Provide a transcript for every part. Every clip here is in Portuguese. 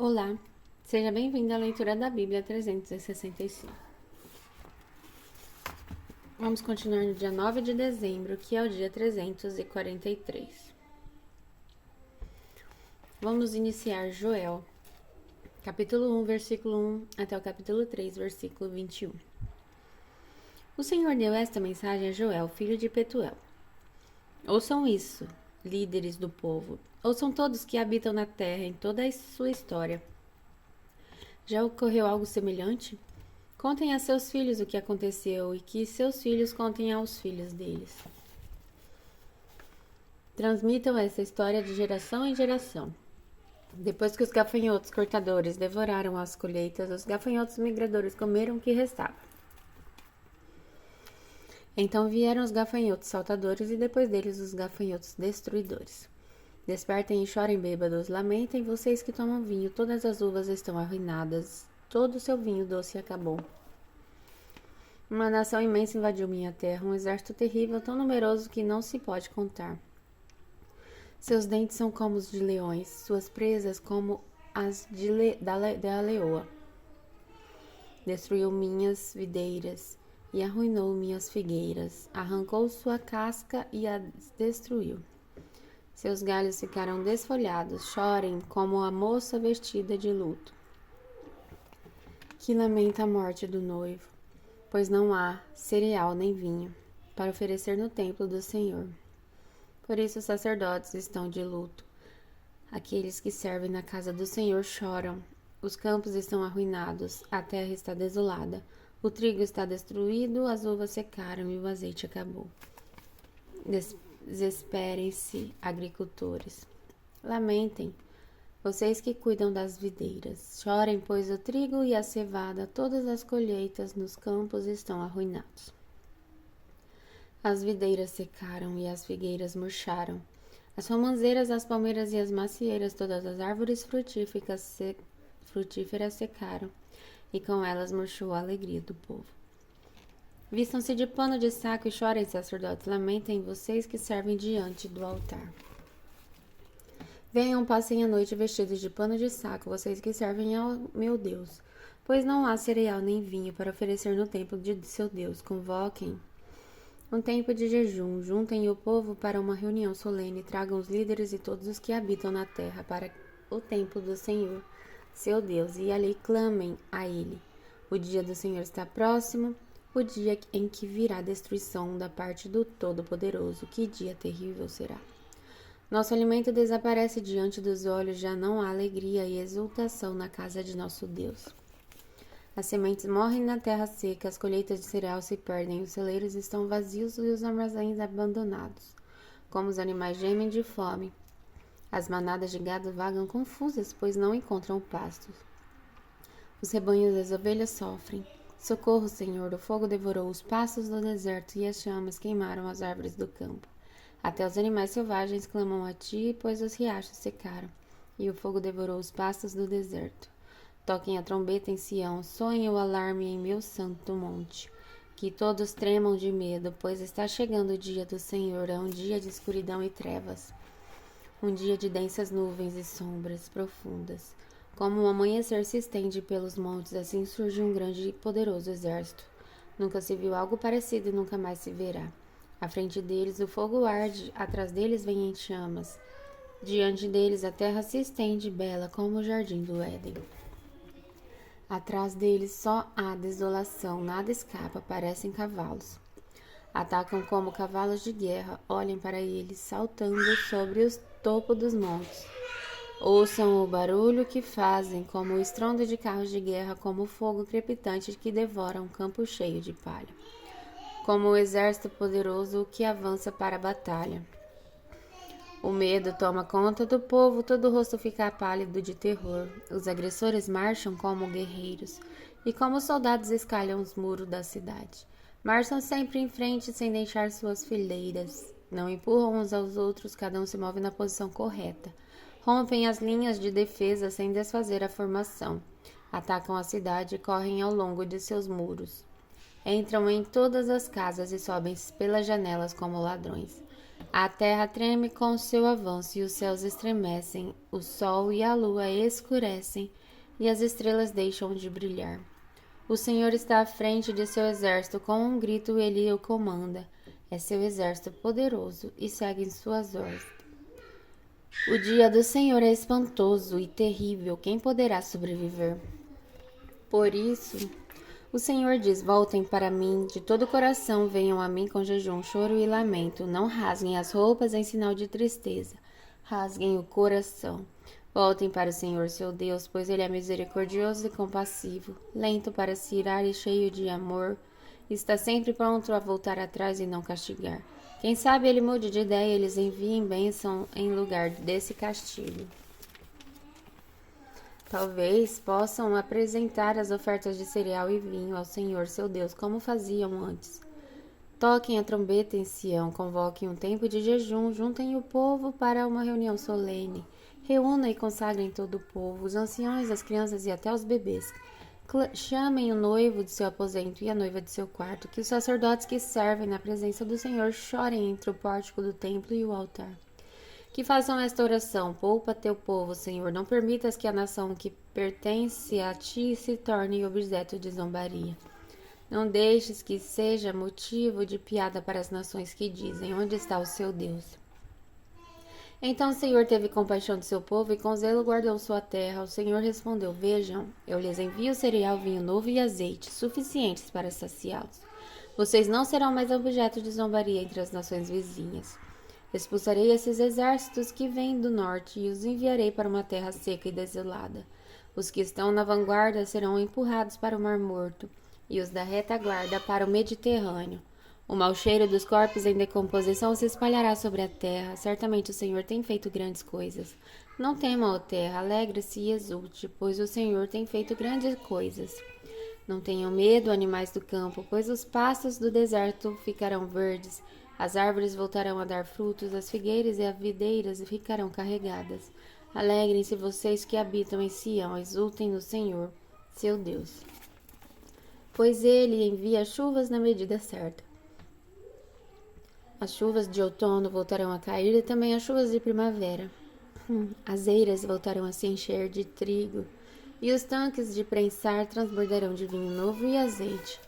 Olá, seja bem-vindo à leitura da Bíblia 365. Vamos continuar no dia 9 de dezembro, que é o dia 343. Vamos iniciar Joel, capítulo 1, versículo 1 até o capítulo 3, versículo 21. O Senhor deu esta mensagem a Joel, filho de Petuel. Ouçam isso, líderes do povo. Ouçam todos que habitam na terra em toda a sua história. Já ocorreu algo semelhante? Contem a seus filhos o que aconteceu e que seus filhos contem aos filhos deles. Transmitam essa história de geração em geração. Depois que os gafanhotos cortadores devoraram as colheitas, os gafanhotos migradores comeram o que restava. Então vieram os gafanhotos saltadores e depois deles os gafanhotos destruidores. Despertem e chorem bêbados, lamentem vocês que tomam vinho, todas as uvas estão arruinadas, todo o seu vinho doce acabou. Uma nação imensa invadiu minha terra, um exército terrível, tão numeroso que não se pode contar. Seus dentes são como os de leões, suas presas como as da leoa. Destruiu minhas videiras e arruinou minhas figueiras, arrancou sua casca e a destruiu. Seus galhos ficaram desfolhados, chorem como a moça vestida de luto, que lamenta a morte do noivo, pois não há cereal nem vinho para oferecer no templo do Senhor. Por isso os sacerdotes estão de luto. Aqueles que servem na casa do Senhor choram. Os campos estão arruinados, a terra está desolada, o trigo está destruído, as uvas secaram e o azeite acabou. Desesperem-se, agricultores. Lamentem, vocês que cuidam das videiras. Chorem, pois o trigo e a cevada, todas as colheitas nos campos estão arruinados. As videiras secaram e as figueiras murcharam. As romãzeiras, as palmeiras e as macieiras, todas as árvores frutíferas secaram, e com elas murchou a alegria do povo. Vistam-se de pano de saco e chorem, sacerdotes, lamentem vocês que servem diante do altar. Venham, passem a noite vestidos de pano de saco, vocês que servem ao meu Deus, pois não há cereal nem vinho para oferecer no templo de seu Deus. Convoquem um tempo de jejum, juntem o povo para uma reunião solene, tragam os líderes e todos os que habitam na terra para o templo do Senhor, seu Deus, e ali clamem a ele. O dia do Senhor está próximo, o dia em que virá destruição da parte do Todo-Poderoso. Que dia terrível será! Nosso alimento desaparece diante dos olhos, já não há alegria e exultação na casa de nosso Deus. As sementes morrem na terra seca, as colheitas de cereal se perdem, os celeiros estão vazios e os armazéns abandonados. Como os animais gemem de fome, as manadas de gado vagam confusas, pois não encontram pastos. Os rebanhos das ovelhas sofrem. Socorro, Senhor, o fogo devorou os pastos do deserto e as chamas queimaram as árvores do campo. Até os animais selvagens clamam a ti, pois os riachos secaram, e o fogo devorou os pastos do deserto. Toquem a trombeta em Sião, soem o alarme em meu santo monte. Que todos tremam de medo, pois está chegando o dia do Senhor, é um dia de escuridão e trevas. Um dia de densas nuvens e sombras profundas. Como o amanhecer se estende pelos montes, assim surge um grande e poderoso exército. Nunca se viu algo parecido e nunca mais se verá. À frente deles o fogo arde, atrás deles vem em chamas. Diante deles a terra se estende bela como o jardim do Éden. Atrás deles só há desolação, nada escapa, parecem cavalos. Atacam como cavalos de guerra, olhem para eles, saltando sobre os topos dos montes. Ouçam o barulho que fazem, como o estrondo de carros de guerra, como o fogo crepitante que devora um campo cheio de palha. Como o exército poderoso que avança para a batalha. O medo toma conta do povo, todo o rosto fica pálido de terror. Os agressores marcham como guerreiros, e como soldados escalham os muros da cidade. Marcham sempre em frente sem deixar suas fileiras. Não empurram uns aos outros, cada um se move na posição correta. Rompem as linhas de defesa sem desfazer a formação. Atacam a cidade e correm ao longo de seus muros. Entram em todas as casas e sobem pelas janelas como ladrões. A terra treme com seu avanço e os céus estremecem, o sol e a lua escurecem e as estrelas deixam de brilhar. O Senhor está à frente de seu exército, com um grito ele o comanda. É seu exército poderoso e segue em suas ordens. O dia do Senhor é espantoso e terrível, quem poderá sobreviver? Por isso, o Senhor diz: voltem para mim, de todo o coração venham a mim com jejum, choro e lamento. Não rasguem as roupas em sinal de tristeza, rasguem o coração. Voltem para o Senhor seu Deus, pois ele é misericordioso e compassivo, lento para se irar e cheio de amor. Está sempre pronto a voltar atrás e não castigar. Quem sabe ele mude de ideia e eles enviem bênção em lugar desse castigo. Talvez possam apresentar as ofertas de cereal e vinho ao Senhor seu Deus, como faziam antes. Toquem a trombeta em Sião, convoquem um tempo de jejum, juntem o povo para uma reunião solene. Reúnam e consagrem todo o povo, os anciões, as crianças e até os bebês. Chamem o noivo de seu aposento e a noiva de seu quarto, que os sacerdotes que servem na presença do Senhor chorem entre o pórtico do templo e o altar. Que façam esta oração: poupa teu povo, Senhor, não permitas que a nação que pertence a ti se torne objeto de zombaria. Não deixes que seja motivo de piada para as nações que dizem: onde está o seu Deus? Então o Senhor teve compaixão de seu povo e com zelo guardou sua terra. O Senhor respondeu: vejam, eu lhes envio cereal, vinho novo e azeite, suficientes para saciá-los. Vocês não serão mais objeto de zombaria entre as nações vizinhas. Expulsarei esses exércitos que vêm do norte e os enviarei para uma terra seca e desolada. Os que estão na vanguarda serão empurrados para o Mar Morto e os da retaguarda para o Mediterrâneo. O mau cheiro dos corpos em decomposição se espalhará sobre a terra. Certamente o Senhor tem feito grandes coisas. Não tema, ó terra, alegre-se e exulte, pois o Senhor tem feito grandes coisas. Não tenham medo, animais do campo, pois os pastos do deserto ficarão verdes. As árvores voltarão a dar frutos, as figueiras e as videiras ficarão carregadas. Alegrem-se vocês que habitam em Sião, exultem no Senhor, seu Deus. Pois ele envia chuvas na medida certa. As chuvas de outono voltarão a cair e também as chuvas de primavera. As eiras voltarão a se encher de trigo e os tanques de prensar transbordarão de vinho novo e azeite.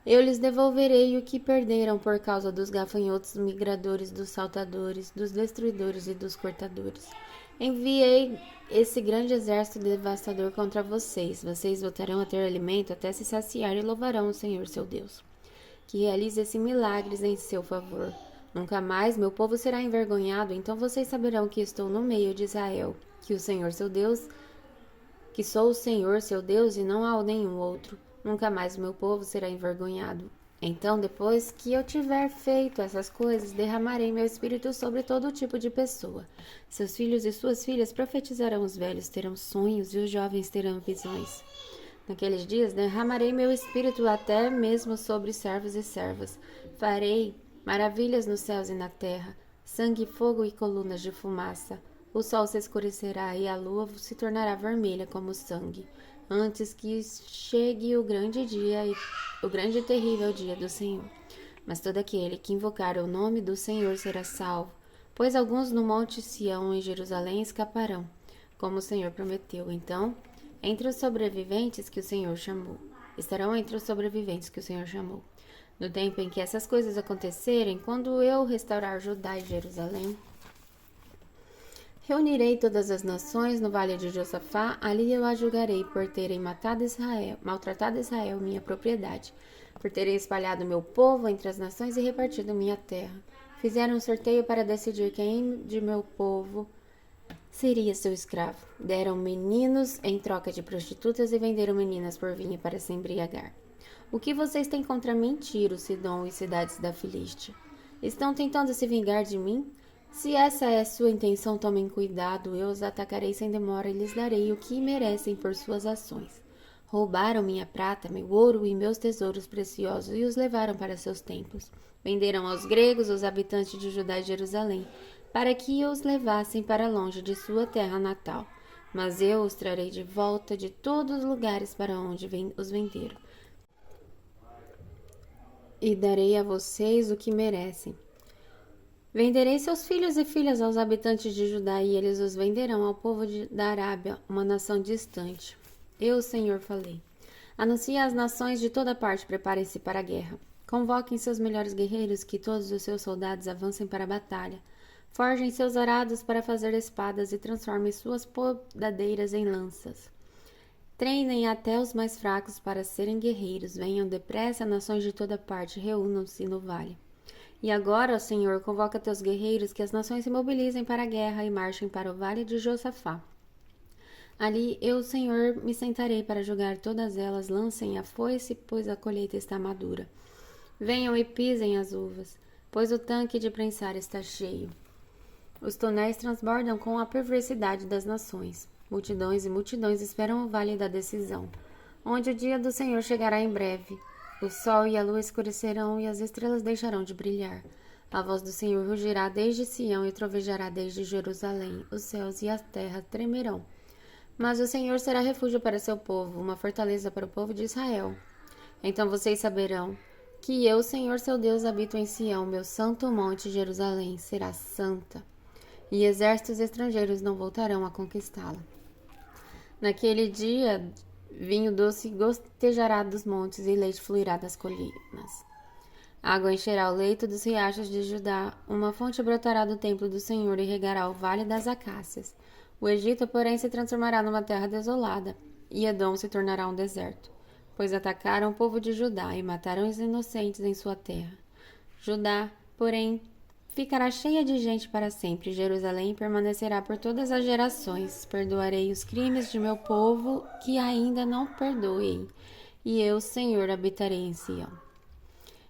Eu lhes devolverei o que perderam por causa dos gafanhotos migradores, dos saltadores, dos destruidores e dos cortadores. Enviei esse grande exército devastador contra vocês. Vocês voltarão a ter alimento até se saciar e louvarão o Senhor seu Deus, que realiza esses milagres em seu favor. Nunca mais meu povo será envergonhado, então vocês saberão que estou no meio de Israel, que o Senhor seu Deus, que sou o Senhor seu Deus e não há nenhum outro. Nunca mais meu povo será envergonhado. Então, depois que eu tiver feito essas coisas, derramarei meu espírito sobre todo tipo de pessoa. Seus filhos e suas filhas profetizarão, os velhos terão sonhos e os jovens terão visões. Naqueles dias, derramarei meu espírito até mesmo sobre servos e servas. Farei maravilhas nos céus e na terra, sangue, fogo e colunas de fumaça. O sol se escurecerá e a lua se tornará vermelha como sangue, antes que chegue o grande dia e o grande e terrível dia do Senhor. Mas todo aquele que invocar o nome do Senhor será salvo, pois alguns no monte Sião e Jerusalém escaparão, como o Senhor prometeu. Então, entre os sobreviventes que o Senhor chamou, estarão entre os sobreviventes que o Senhor chamou. No tempo em que essas coisas acontecerem, quando eu restaurar Judá e Jerusalém, reunirei todas as nações no vale de Josafá, ali eu a julgarei por terem maltratado Israel, minha propriedade, por terem espalhado meu povo entre as nações e repartido minha terra. Fizeram um sorteio para decidir quem de meu povo seria seu escravo. Deram meninos em troca de prostitutas e venderam meninas por vinho para se embriagar. O que vocês têm contra mim, Tiro, Sidom e cidades da Filístia? Estão tentando se vingar de mim? Se essa é sua intenção, tomem cuidado. Eu os atacarei sem demora e lhes darei o que merecem por suas ações. Roubaram minha prata, meu ouro e meus tesouros preciosos e os levaram para seus templos. Venderam aos gregos, os habitantes de Judá e Jerusalém, para que os levassem para longe de sua terra natal. Mas eu os trarei de volta de todos os lugares para onde os venderam, e darei a vocês o que merecem. Venderei seus filhos e filhas aos habitantes de Judá, e eles os venderão ao povo da Arábia, uma nação distante. Eu, o Senhor, falei. Anuncie às nações de toda parte, preparem-se para a guerra. Convoquem seus melhores guerreiros, que todos os seus soldados avancem para a batalha. Forjem seus arados para fazer espadas e transformem suas podadeiras em lanças. Treinem até os mais fracos para serem guerreiros. Venham depressa, nações de toda parte, reúnam-se no vale. E agora, ó Senhor, convoca teus guerreiros, que as nações se mobilizem para a guerra e marchem para o vale de Josafá. Ali eu, Senhor, me sentarei para julgar todas elas. Lancem a foice, pois a colheita está madura. Venham e pisem as uvas, pois o tanque de prensar está cheio. Os tonéis transbordam com a perversidade das nações. Multidões e multidões esperam o vale da decisão, onde o dia do Senhor chegará em breve. O sol e a lua escurecerão e as estrelas deixarão de brilhar. A voz do Senhor rugirá desde Sião e trovejará desde Jerusalém. Os céus e a terra tremerão. Mas o Senhor será refúgio para seu povo, uma fortaleza para o povo de Israel. Então vocês saberão que eu, Senhor seu Deus, habito em Sião, meu santo monte Jerusalém será santa, e exércitos estrangeiros não voltarão a conquistá-la. Naquele dia, vinho doce gotejará dos montes e leite fluirá das colinas. Água encherá o leito dos riachos de Judá, uma fonte brotará do templo do Senhor e regará o vale das acácias. O Egito, porém, se transformará numa terra desolada, e Edom se tornará um deserto, pois atacaram o povo de Judá e mataram os inocentes em sua terra. Judá, porém, ficará cheia de gente para sempre. Jerusalém permanecerá por todas as gerações. Perdoarei os crimes de meu povo que ainda não perdoei, e eu, Senhor, habitarei em Sião.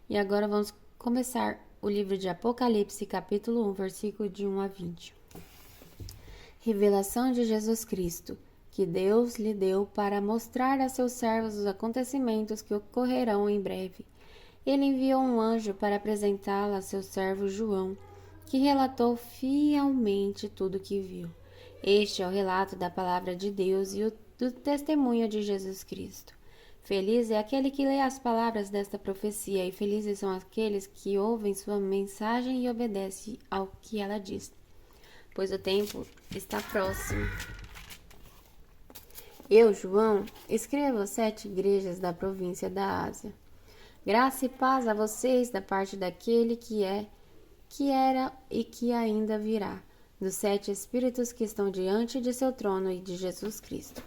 E agora vamos começar o livro de Apocalipse, capítulo 1, versículo de 1 a 20. Revelação de Jesus Cristo, que Deus lhe deu para mostrar a seus servos os acontecimentos que ocorrerão em breve. Ele enviou um anjo para apresentá-la a seu servo João, que relatou fielmente tudo o que viu. Este é o relato da palavra de Deus e do testemunho de Jesus Cristo. Feliz é aquele que lê as palavras desta profecia, e felizes são aqueles que ouvem sua mensagem e obedecem ao que ela diz, pois o tempo está próximo. Eu, João, escrevo às 7 igrejas da província da Ásia. Graça e paz a vocês da parte daquele que é, que era e que ainda virá, dos 7 Espíritos que estão diante de seu trono e de Jesus Cristo.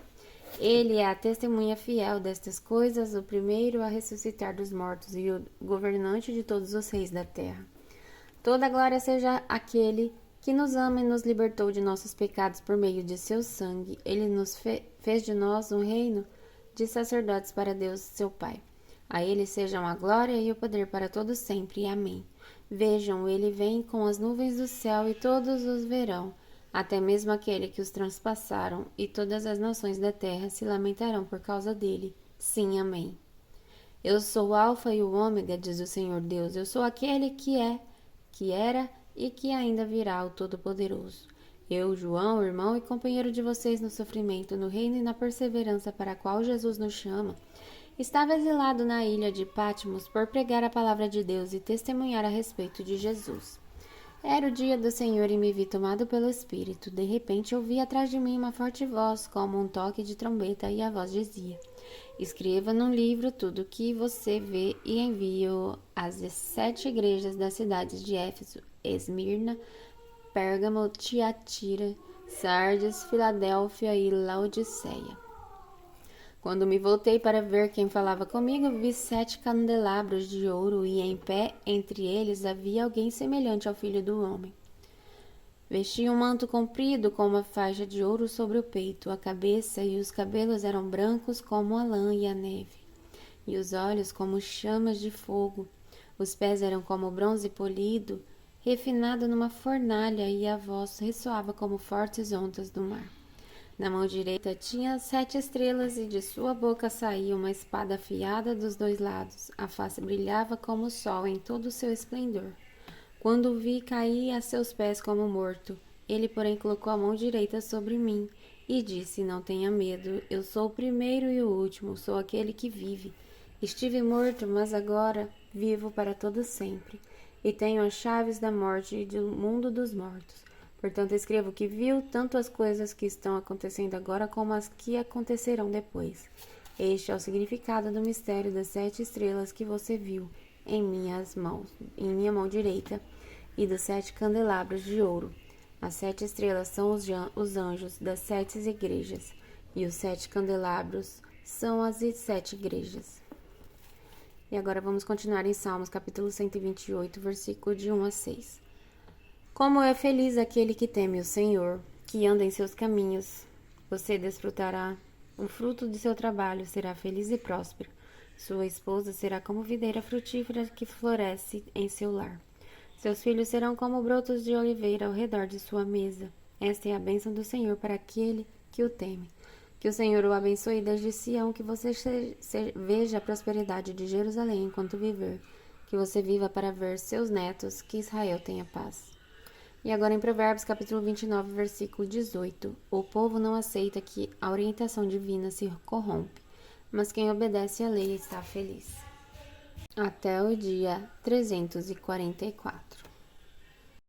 Ele é a testemunha fiel destas coisas, o primeiro a ressuscitar dos mortos e o governante de todos os reis da terra. Toda glória seja àquele que nos ama e nos libertou de nossos pecados por meio de seu sangue. Ele nos fez de nós um reino de sacerdotes para Deus, seu Pai. A ele sejam a glória e o poder para todos sempre. Amém. Vejam, ele vem com as nuvens do céu e todos os verão, até mesmo aquele que os transpassaram, e todas as nações da terra se lamentarão por causa dele. Sim, amém. Eu sou o Alfa e o Ômega, diz o Senhor Deus. Eu sou aquele que é, que era e que ainda virá, o Todo-Poderoso. Eu, João, irmão e companheiro de vocês no sofrimento, no reino e na perseverança para a qual Jesus nos chama, estava exilado na ilha de Patmos por pregar a palavra de Deus e testemunhar a respeito de Jesus. Era o dia do Senhor e me vi tomado pelo Espírito. De repente ouvi atrás de mim uma forte voz, como um toque de trombeta, e a voz dizia: Escreva num livro tudo o que você vê e envie-o às 7 igrejas das cidades de Éfeso, Esmirna, Pérgamo, Tiatira, Sardes, Filadélfia e Laodiceia. Quando me voltei para ver quem falava comigo, vi 7 candelabros de ouro e em pé entre eles havia alguém semelhante ao Filho do Homem. Vestia um manto comprido com uma faixa de ouro sobre o peito. A cabeça e os cabelos eram brancos como a lã e a neve, e os olhos como chamas de fogo. Os pés eram como bronze polido, refinado numa fornalha, e a voz ressoava como fortes ondas do mar. Na mão direita tinha 7 estrelas, e de sua boca saía uma espada afiada dos 2 lados. A face brilhava como o sol em todo o seu esplendor. Quando o vi, caí a seus pés como morto. Ele, porém, colocou a mão direita sobre mim e disse: Não tenha medo, eu sou o primeiro e o último, sou aquele que vive. Estive morto, mas agora vivo para todo sempre. e tenho as chaves da morte e do mundo dos mortos. Portanto, escrevo o que viu, tanto as coisas que estão acontecendo agora como as que acontecerão depois. Este é o significado do mistério das 7 estrelas que você viu em minha mão direita, e dos 7 candelabros de ouro. As 7 estrelas são os anjos das 7 igrejas, e os 7 candelabros são as 7 igrejas. E agora vamos continuar em Salmos, capítulo 128, versículo de 1 a 6. Como é feliz aquele que teme o Senhor, que anda em seus caminhos. Você desfrutará o fruto de seu trabalho, será feliz e próspero. Sua esposa será como videira frutífera que floresce em seu lar. Seus filhos serão como brotos de oliveira ao redor de sua mesa. Esta é a bênção do Senhor para aquele que o teme. Que o Senhor o abençoe desde Sião, que você veja a prosperidade de Jerusalém enquanto viver. Que você viva para ver seus netos, que Israel tenha paz. E agora em Provérbios, capítulo 29, versículo 18. O povo não aceita que a orientação divina se corrompe, mas quem obedece à lei está feliz. Até o dia 344.